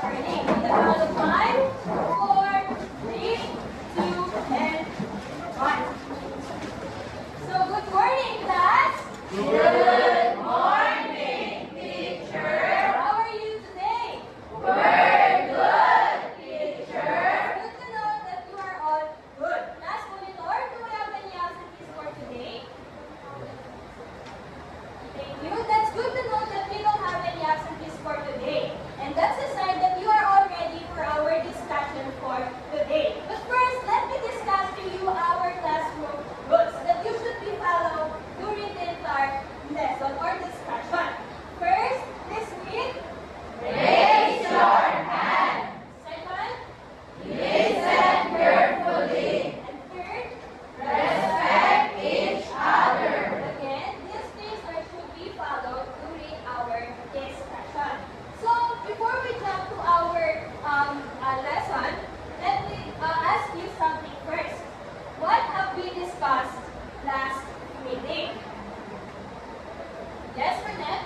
morning. In the count of 5, 4, 3, 2, and 1. So, good morning, class. Good morning, teacher. How are you today? We're good, teacher. Good to know that you are all good. Class monitor, do we have any absentees for today? Thank you. That's good to know that we don't have any absentees for today. And that's a sign that you are all ready for our discussion for today. But first, let me discuss to you our classroom rules that you should be followed during the entire lesson or discussion. First, this week, raise your hand. Second, listen carefully. And third, respect each other. Again, these things should be followed during our discussion. So, before we jump to our lesson, let me ask you something first. What have we discussed last meeting? Yes, Renette?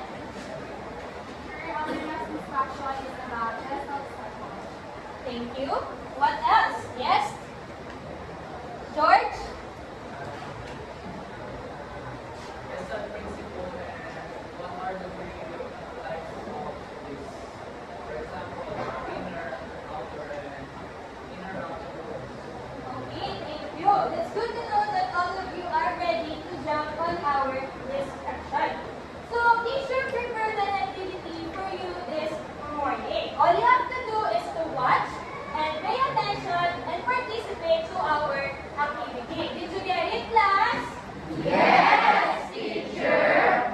Our last instruction is about vessel cycle. Thank you. What else? Yes? George? Yes, the principle and what are the three types of this? For example, inner, outer, and outer rules. Okay, thank you. It's good to know that all of you are ready to jump on our discussion. So, teacher prepared an activity for you this morning. All you have to do is to watch and pay attention and participate to our activity. Did you get it, class? Yes, teacher.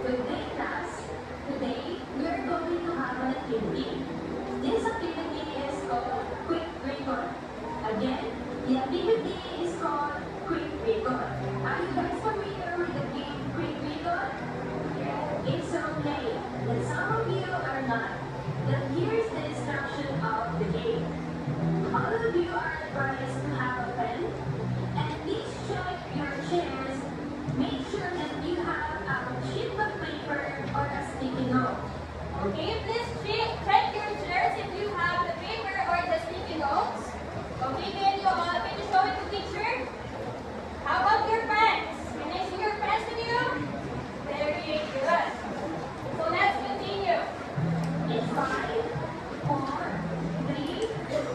Good day, class. Today, we are going to have an activity. This activity is called Quick Record. Again, the activity is called Quick Record. Are you guys familiar with the game Quick Record? It's okay that some of you are not. But here's the instruction of the game. All of you are advised to have a pen and please check your chairs. Make sure that you have a sheet of paper or a sticky note. Okay, please check your chairs if you have the paper or the sticky notes. Okay, can you show it to teacher? How about your pens? Can I see your pens with you? Very good. So let's continue. It's 5, 4, 3,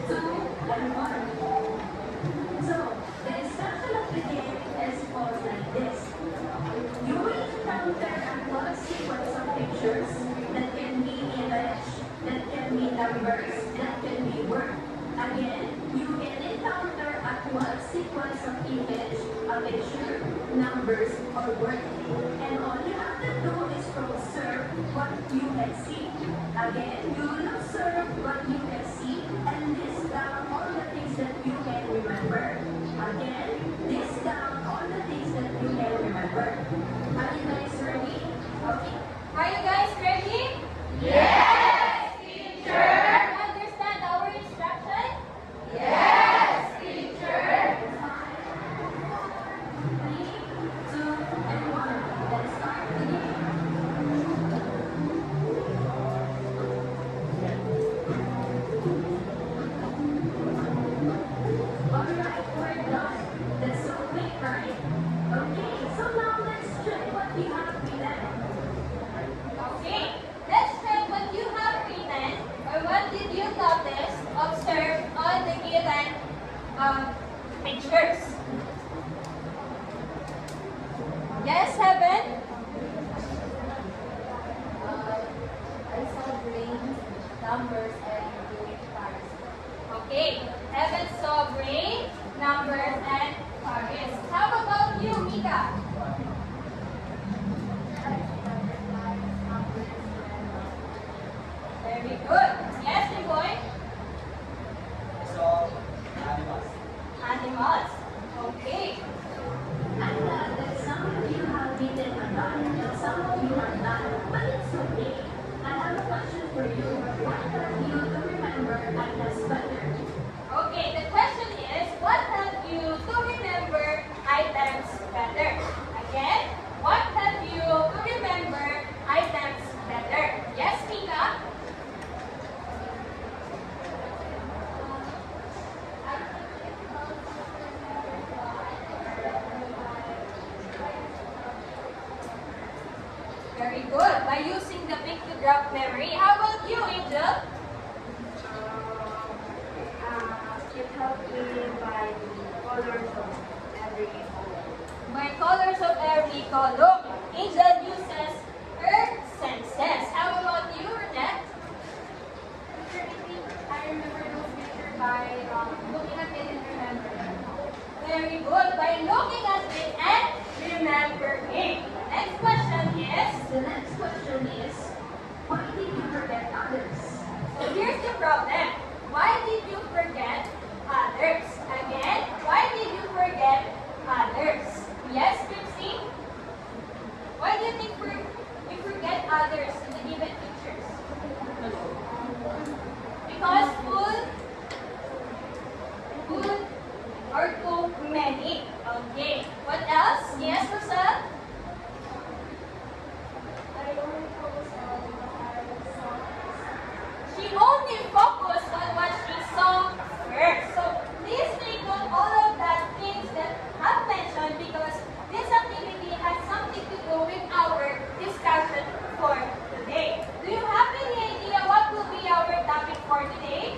2, and 1. So, the instruction of the game is goes like this. You will encounter a one sequence of pictures that can be image, that can be numbers, that can be word. Again, you can encounter a 12 sequence of image, a picture, numbers, or word. And all you have to do is to observe what you can see. Again, you will observe what you can see and list down all the things that you can remember. Again, list down all the things that you can remember. Are you guys ready? Okay. Are you guys ready? Yes, teacher. Do you understand our instruction? Yes, teacher. 3, 2, and 1. Let's start the game. Alright, we're done. That's so quick, right? Okay, so now let's check done, and some of you are not, but it's okay. I have a question for you. What have you to remember items better? Okay, the question is, what help you to remember items better? Again, what help you to remember items better? Yes, Mika? Very good. By using the pictograph memory. How about you, Angel? It helped me by the colors of every color. By colors of every column. Angel uses her senses. How about you, Renette? I remember those pictures by looking at it and remembering. Very good. By looking at it and remembering. Next question is, The next question is, why did you forget others? so here's the problem. Why did you forget others? Again, why did you forget others? Yes, Christine? Why do you think you forget others in the given pictures? Because full or too many. Okay. What else? Yes, Rosal? She only focused on what she saw first. So please take note all of that things that I've mentioned because this activity has something to do with our discussion for today. Do you have any idea what will be our topic for today?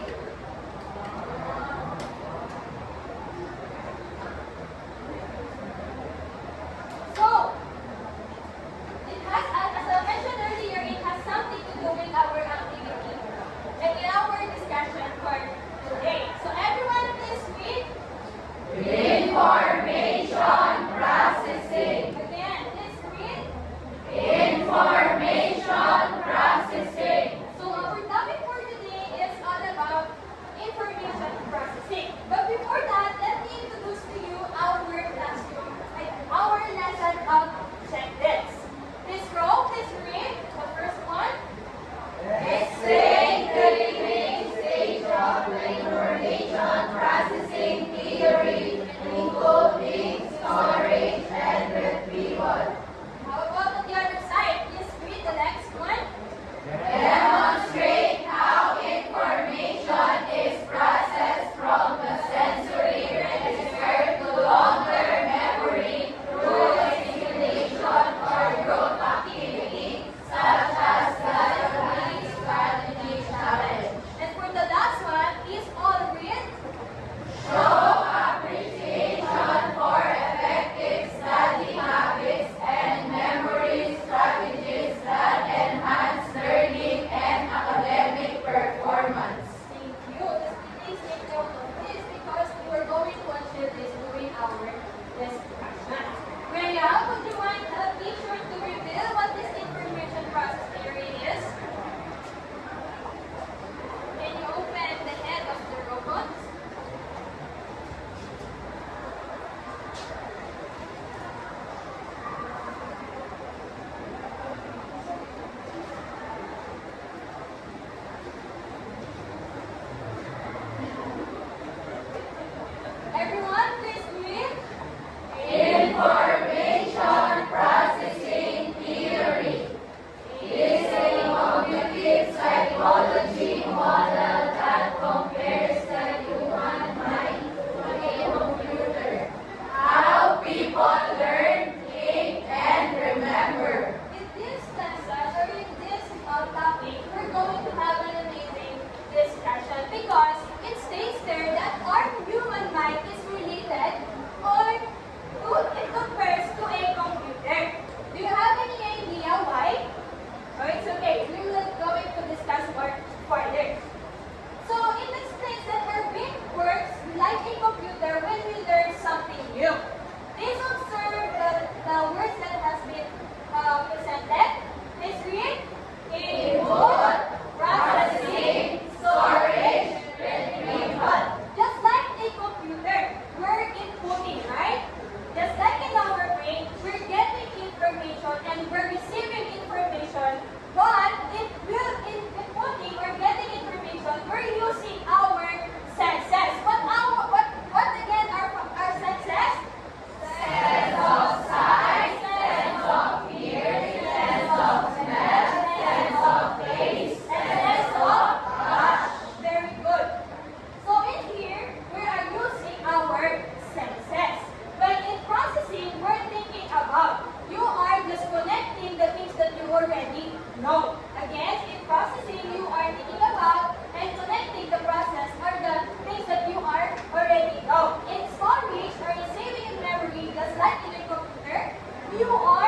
or?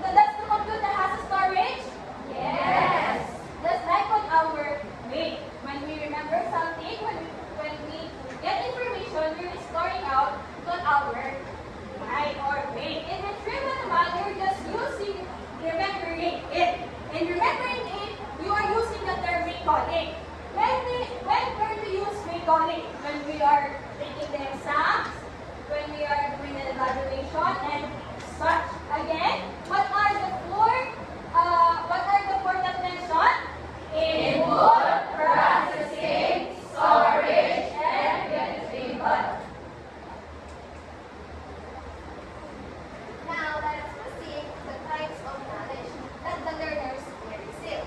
Does the computer has a storage? Yes. Just like on our brain. When we remember something, when we get information, we're storing out on our mind or brain. And with retrieval you're just using remembering it. In remembering it, you are using the term recalling. When we're to use recalling? When we are taking the exams, when we are doing an evaluation, and such. Again, what are the four that mentioned? Input, processing, storage, and retrieval. Now, let us proceed to the types of knowledge that the learners will receive.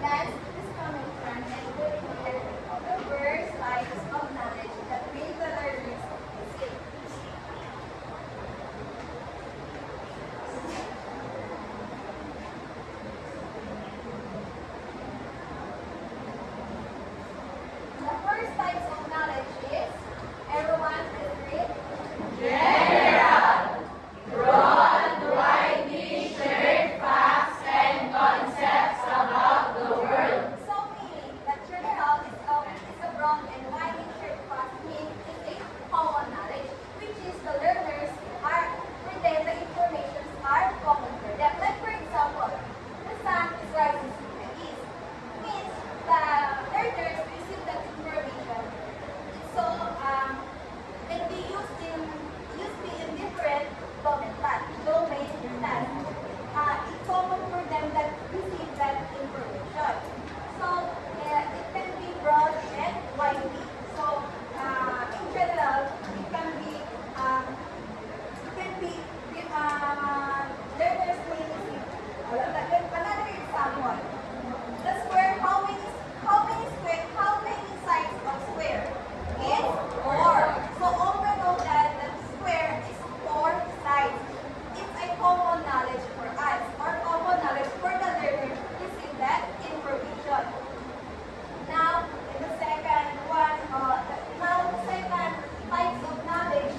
Next is coming from and putting together of the various types of knowledge that will the learners receive. The first types of knowledge is everyone is read. General, broad, widely shared facts and concepts about the world. So meaning that general is a broad and widely shared fact meaning is a common knowledge, which is the learners are pretend the information are common for them. Like for example, the sun is rising in the east. Means the learners receive that information. So can be used in different domains. It's common for them that receive that information. So it can be broad and widely. So in general, it can be learners may receive another example. The square, how many sides of square? It's 4. So all we know that the square is 4 sides. It's a common knowledge for us, or common knowledge for the learner to receive that information. Now, the second types of knowledge.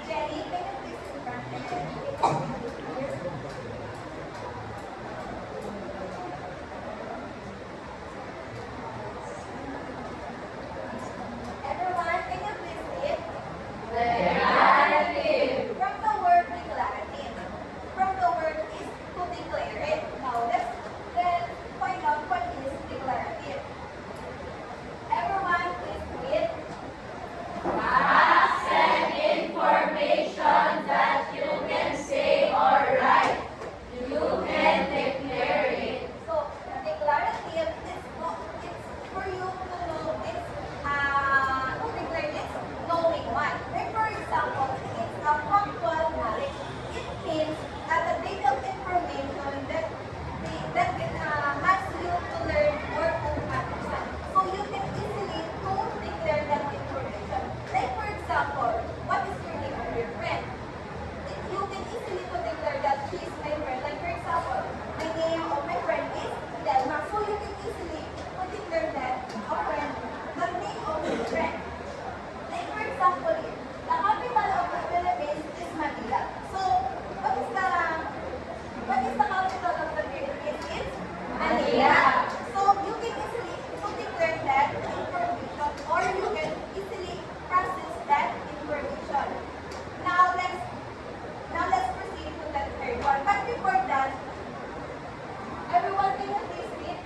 Jenny, can you please confirm? Everyone, can you please read? Declarative. From the word declarative. From the word is to declare it. Now let's find out what is declarative. Everyone please read. Facts and information that you can say or write. You can declare it. So the declarative is it's for you to know to declare this knowing one. Like for example, it's a factual knowledge. It means the detailed information that asks you to learn or to understand. So you can easily to declare that information. Like for example, what is your name of your friend? You can easily to declare that she is my friend. Like for example, the name of my friend is Delma. So you can easily to declare that a friend, the name of your friend. Like for example, the capital of the Philippines is Manila. So what is the capital of the Philippines? It's Manila. So you can easily to declare that information, or you can easily process that information. Now let's proceed to the third one. But before that, everyone can you please read?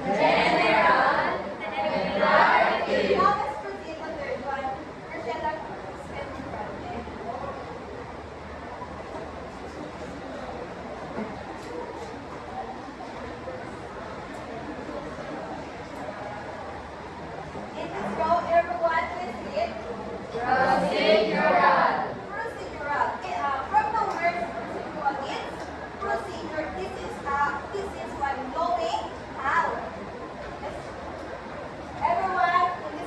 General, declarative. Now let's proceed to the third one. Rochella, stand in front. In this row, everyone please read. Procedural. Procedural. From the word procedural, it's procedure. This is one knowing how. Everyone in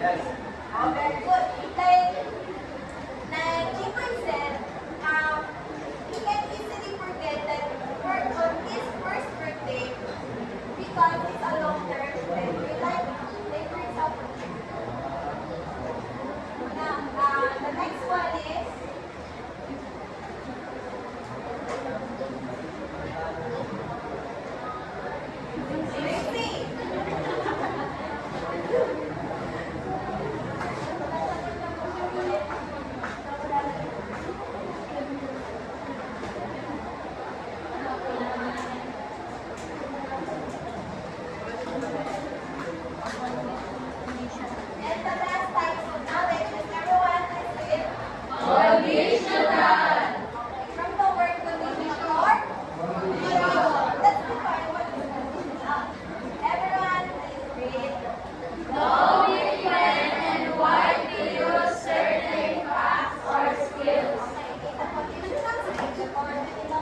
Yes. Oh, very good. Like Jimmy said, he can easily forget that on his first birthday because it's a long-term memory. Like for example, now, the next one is Lucy. And the last types of knowledge is everyone is conditional. From the word conditional or conditional. Let's define what is conditional. Everyone please read. Okay, in the conditional stage or in the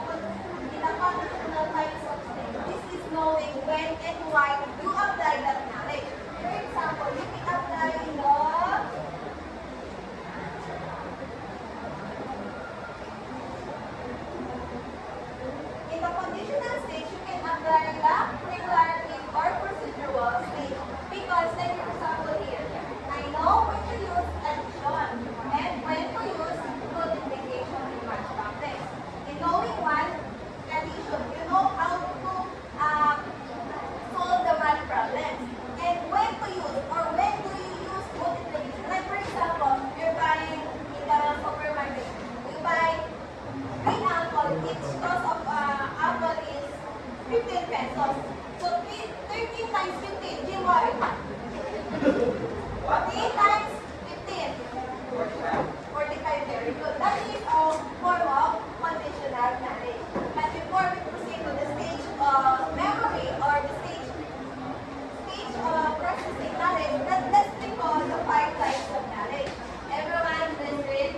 conditional types of stage, this is knowing when and why you apply that knowledge. For example, you can apply in the conditional stage, you can apply the regulative or procedural stage. Because, like for example here, I know when to use addition and when to use multiplication in math practice. In knowing one addition, you know how to solve the math problems. And when to use or when do you use multiplication. Like for example, you're buying in the supermarket, you buy green apple, each cost of apple is 15 pesos. So 13 times 15, Jimoy. What? 3 times 15. 45, very good. That is a form of conditional knowledge. But before we proceed to the stage of memory or the stage of processing knowledge, let's recall the 5 types of knowledge. Everyone, please read.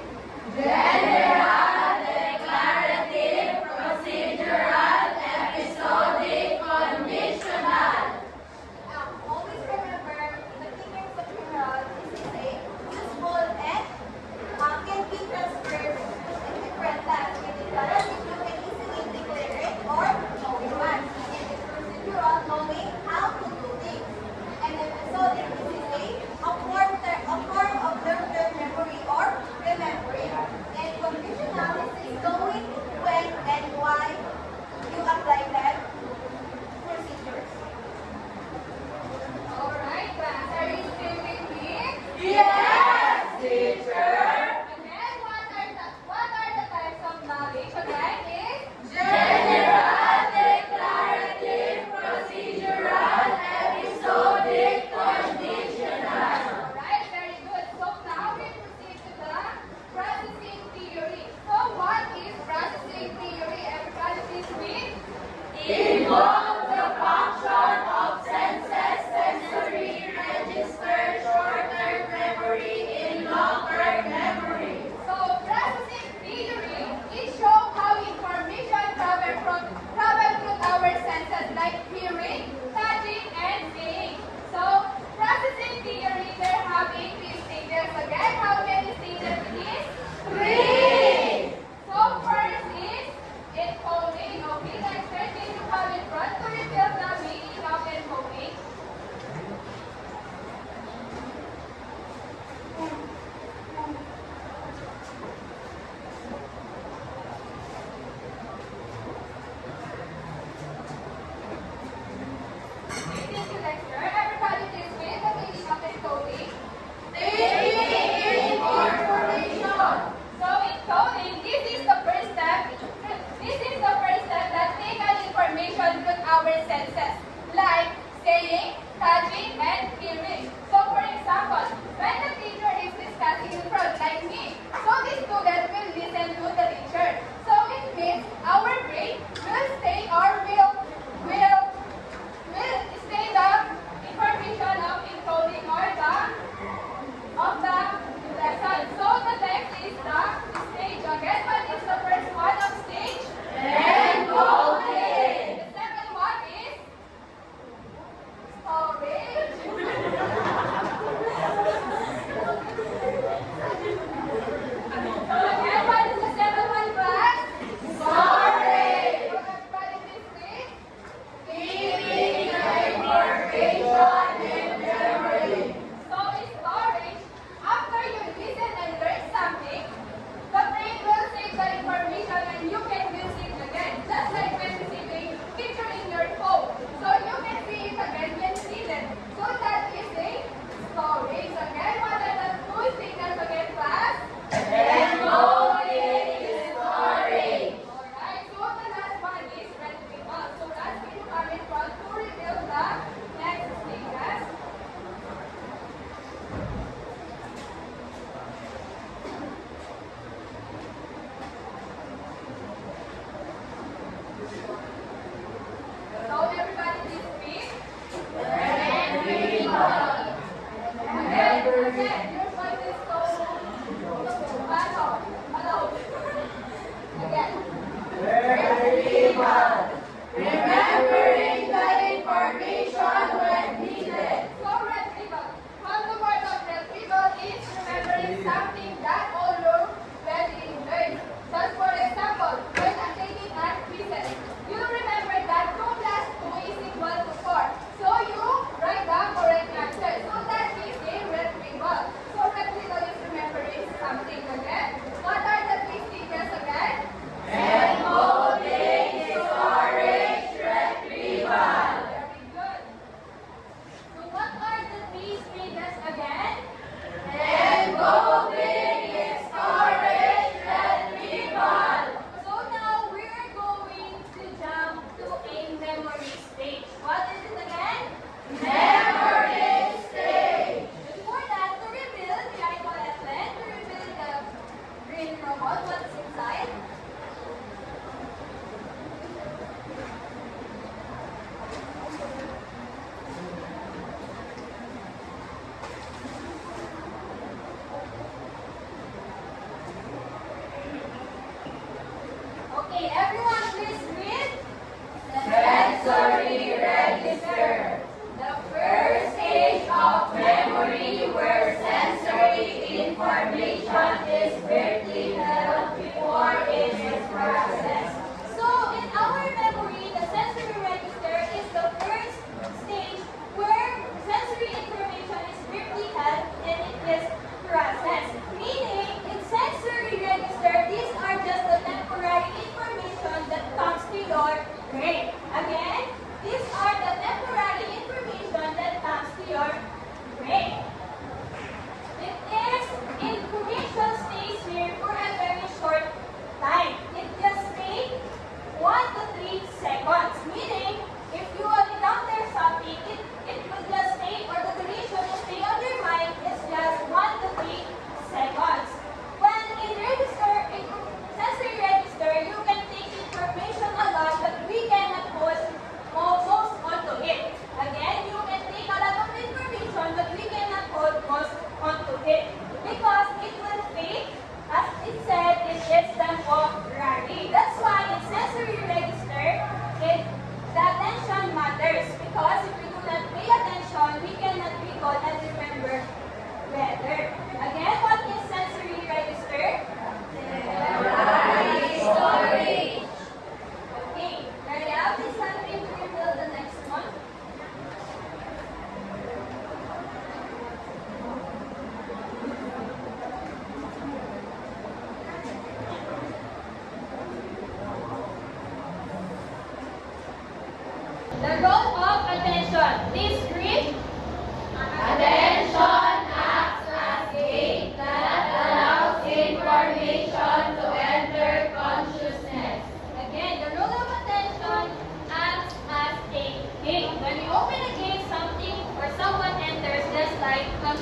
Always remember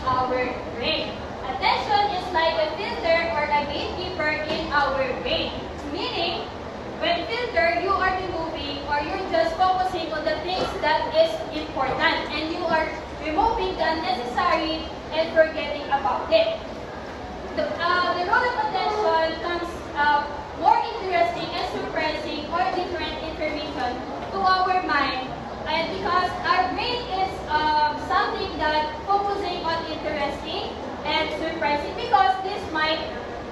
our brain. Attention is like a filter or a gatekeeper in our brain. Meaning, when filter, you are removing or you're just focusing on the things that is important and you are removing the unnecessary and forgetting about it. The role of attention comes more interesting and surprising or different information to our mind, and because our brain is something that focusing on interesting and surprising because this might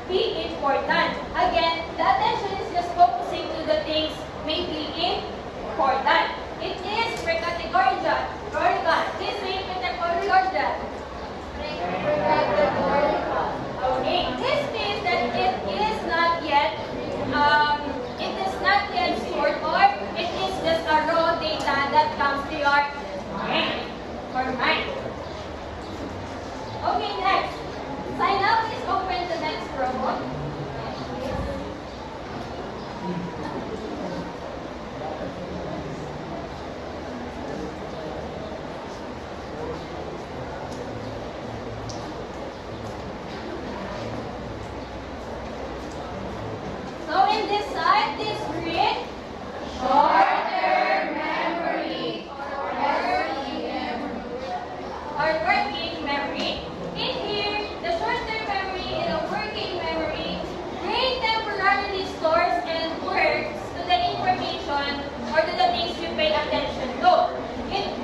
be important. Again, the attention is just focusing to the things maybe important. It is precategorical. This is precategorical. Okay, this means that it is not yet stored or it is just a raw data that comes to your brain or mind. Okay, next. Sign up, please open the next promo. So in this side, this read short-term memory or working memory. In here, the short-term memory and the working memory, brain temporarily stores and works to the information or to the things you pay attention to.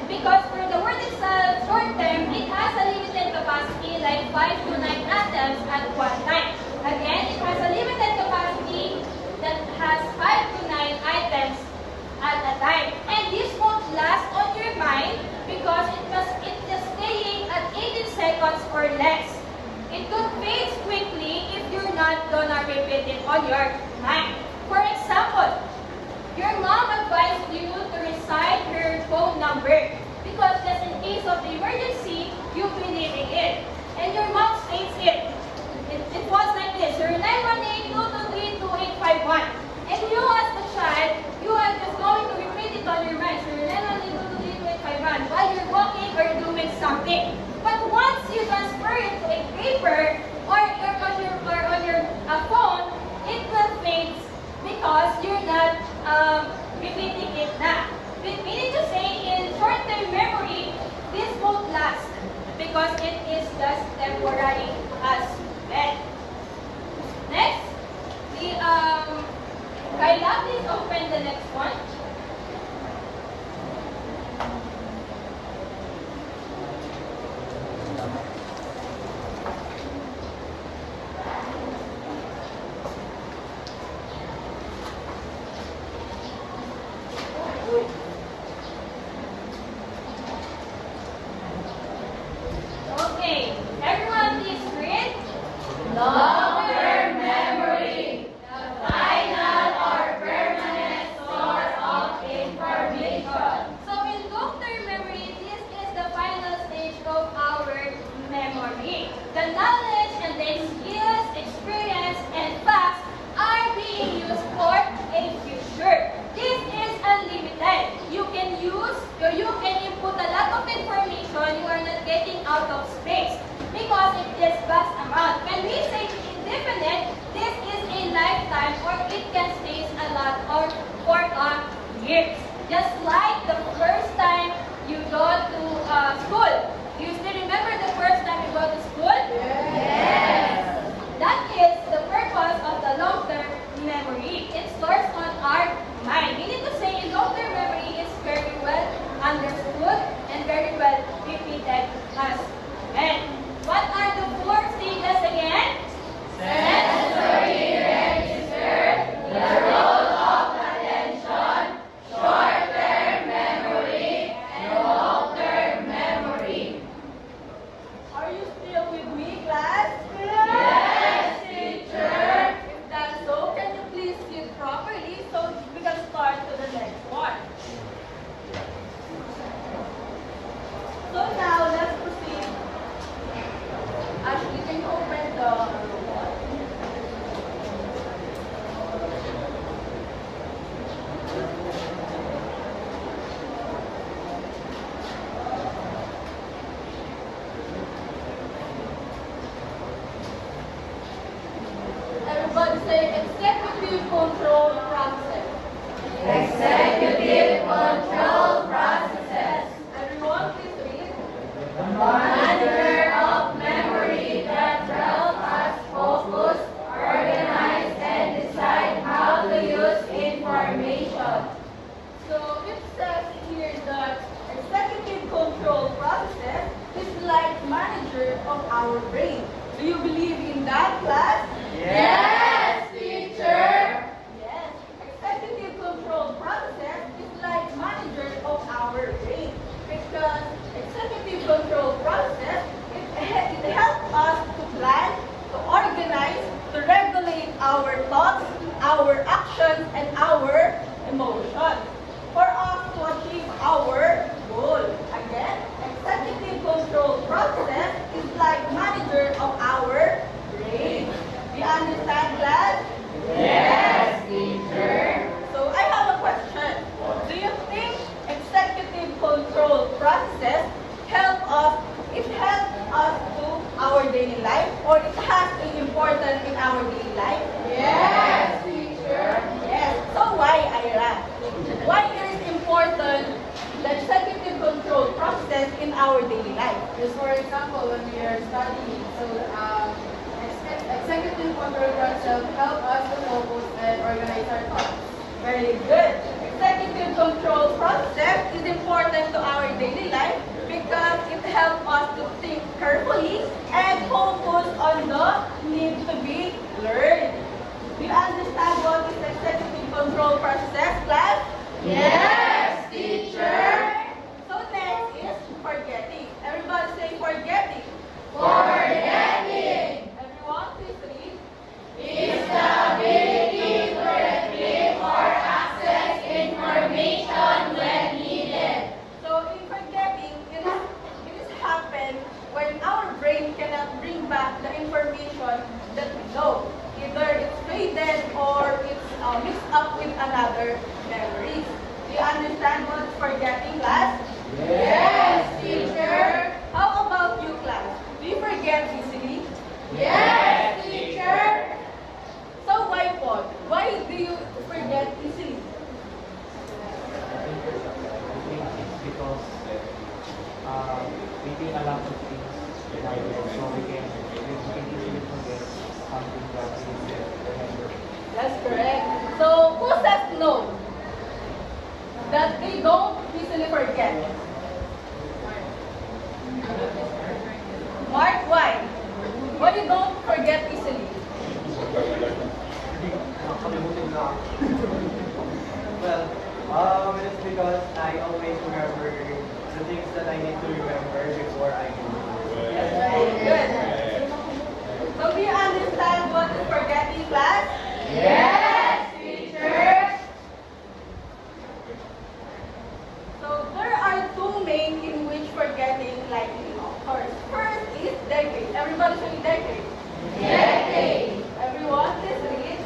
Because for the word itself, short-term, it has a limited capacity like 5 to 9 atoms at one time. Again, it has a limited capacity that has 5 to 9 items at a time. And this won't last on your mind because it's just staying at 18 seconds or less. It could fade quickly if you're not gonna repeat it on your mind. For example, your mom advised you to recite her phone number because just in case of the emergency, you'll be needing it. And your mom states it. It was like this, your 918-223-2851. And you as the child, you are just going to repeat it on your mind. So your 918-223-2851 while you're walking or doing something. But once you transfer it to a paper or on your phone, it will fade because you're not repeating it now. Meaning to say, in short-term memory, this won't last because it is just temporary as well. Next, Kayla, please open the next one. Okay, everyone please read. Long-term memory, the final or permanent source of information. So in long-term memory, this is the final stage of our memory. The knowledge and the skills, experience, and facts are being used for a future. This is unlimited. You can use, or you can input a lot of information. You are not getting out of space because it is vast amount. When we say indefinite, this is a lifetime or it can stay a lot or for years. Just like the first time you go to school. Do you still remember the first time you go to school? Yes. That is the purpose of the long-term memory. It stores on our mind. Meaning to say, long-term memory is very well understood and very well repeated as well. What are the 4 stages again? Sensory register, the role of attention, short-term memory, and long-term memory. say executive control process. Executive control processes. Everyone, please read. Manager of memory that help us focus, organize, and decide how to use information. So it says here that executive control process is like manager of our brain. Do you believe in that, class? Yes, teacher. Yes. Executive control process is like manager of our brain because executive control process it helps us to plan, to organize, to regulate our thoughts, our actions, and our emotions for us to achieve our goal. Again, executive control process is like manager of our brain. Do you understand, class? Yes, teacher. So I have a question. Do you think executive control process it helps us to our daily life or it has an importance in our daily life? Yes, teacher. Yes. So why, Ira? Why it is important the executive control process in our daily life? Just for example, when we are studying, so executive control process help us to focus and organize our thoughts. Very good. Executive control process is important to our daily life because it helps us to think carefully and focus on the need to be learned. Do you understand what is executive control process, class? Yes, teacher. So next is forgetting. Everybody say forgetting. Forgetting Everyone please read. is the ability to retrieve or access information when needed. So in forgetting, it is happen when our brain cannot bring back the information that we know. Either it's faded or it's mixed up with another memories. Do you understand what is forgetting, class? Yes, teacher. How about you, class? Do you forget easily? Yes, teacher. So why, Paul? Why do you forget easily? Because we think a lot of things in our life, so we can easily forget something that we remember. That's correct. So who says no? That they don't easily forget. Mark, why? Why you don't forget easily? Well, it's because I always remember the things that I need to remember before I do. Good. So do you understand what is forgetting, class? Yes, teacher. So there are two main in which forgetting likely occurs. First is decade. Everybody say decade. Decade. Everyone, please read.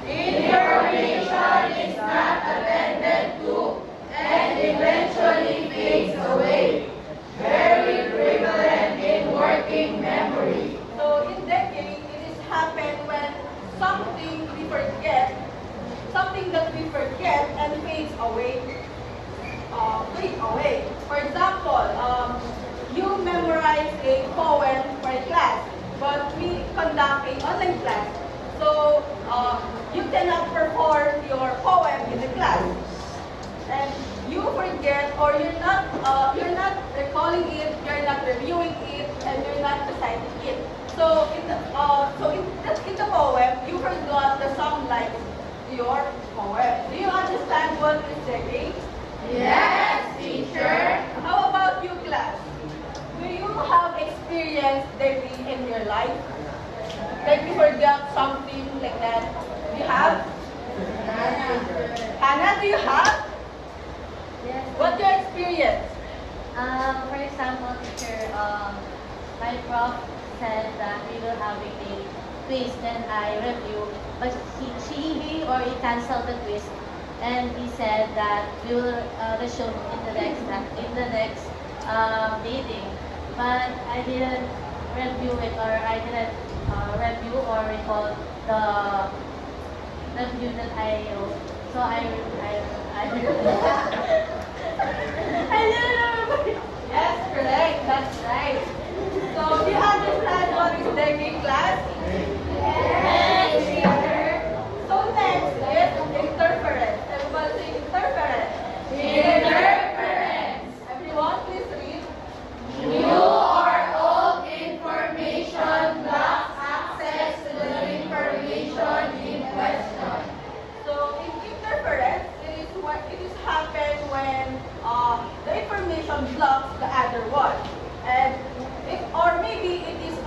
Information is not attended to and eventually fades away. Very prevalent in working memory. So in decade, it is happen when something we forget, something that we forget and fades away. For example, you memorize a poem for a class, but we conduct an online class. So you cannot perform your poem in the class, and you forget, or you're not recalling it, you're not reviewing it, and you're not reciting it. So in the poem, you forgot the song like your poem. Do you understand what is decade? Yes, teacher. How about you, class? Do you have experience daily in your life? Like you forgot something like that? Do you have? Hannah, do you have? Yes. What's your experience? For example, teacher, my prof said that we will have a quiz, then I review, but he or he canceled the quiz, and he said that we will resume in the next meeting, but I didn't review it, or I didn't review or recall review that I owe. So I I don't know. Yes, correct. That's right. So, do you understand what is dengue class? Yes, teacher. So, next is interference. Everybody say interference. Interference. Everyone, please read. New or old information blocks access to the information in question. So, in interference, it is happen when the information blocks the other one, and or maybe it is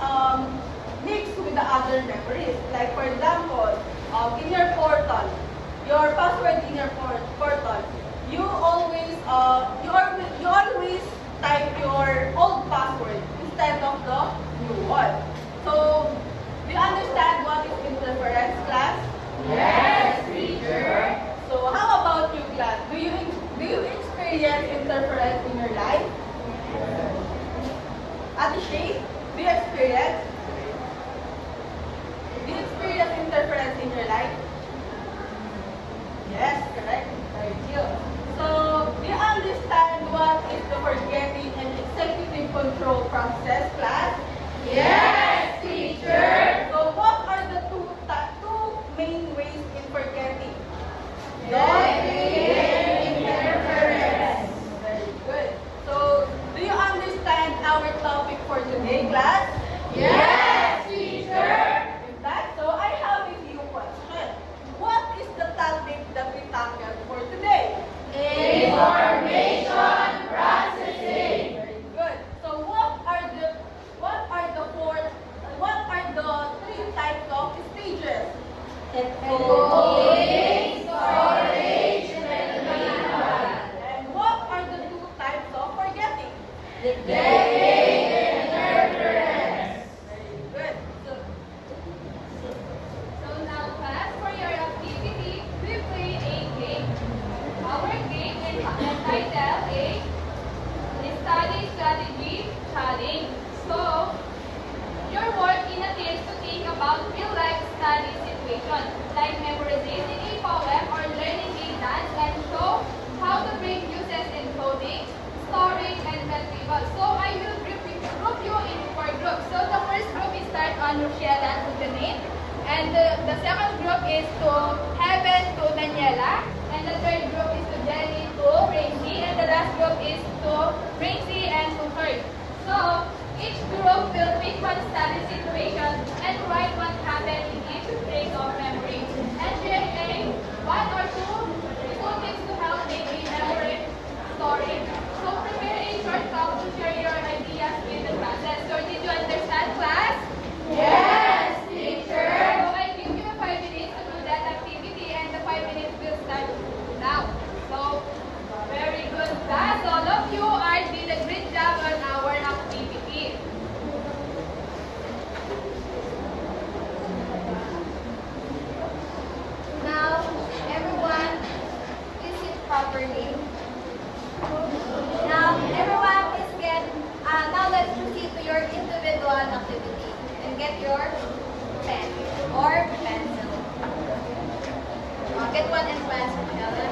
mixed with the other memories. Like for example, in your portal, your password in your portal, you always type your old password instead of the new one. So, do you understand what is interference, class? Yes, teacher. So how about you, class? Do you experience interference in your life? Ate Shay, do you experience? Do you experience interference in your life? Yes, correct. Very good. So, do you understand what is the forgetting and executive control process, class? Yes, teacher. So, what are the two main ways in forgetting? Interference. Very good. So, do you understand our topic for today, class? Yes, teacher. With that, so I have a few questions. What is the topic that we tackled for today? Information processing. Very good. So, what are the three types of stages? Encoding, storage, and retrieval. And what are the two types of forgetting? Decay and interference. Very good. So now, class, for your activity, we play a game. Our game is entitled a Study Strategy Challenge. So, your work in a is to think about real-life study situations, like memorizing a poem or learning a dance, and show how the brain uses encoding, storage, and retrieval. So, I will group you in 4 groups. So, the first group is start on Rochelle and Udane, and the second group is to Heaven to Daniela, and the third group is to Jenny to Raincy, and the last group is to Raincy and to Kurt. So, each group will pick one study situation and write what happened in each phase of memory. And share a 1 or 2 tips to help make a memory story. So prepare a short talk to share your ideas with the process. So did you understand, class? Yes, teacher. So I give you 5 minutes to do that activity, and the 5 minutes will start now. So very good, class. All of you are did a great job on our activity. Now, everyone, please sit properly. Now, everyone, please now let's proceed to your individual activity and get your pen or pencil. Get one and pencil, Helen.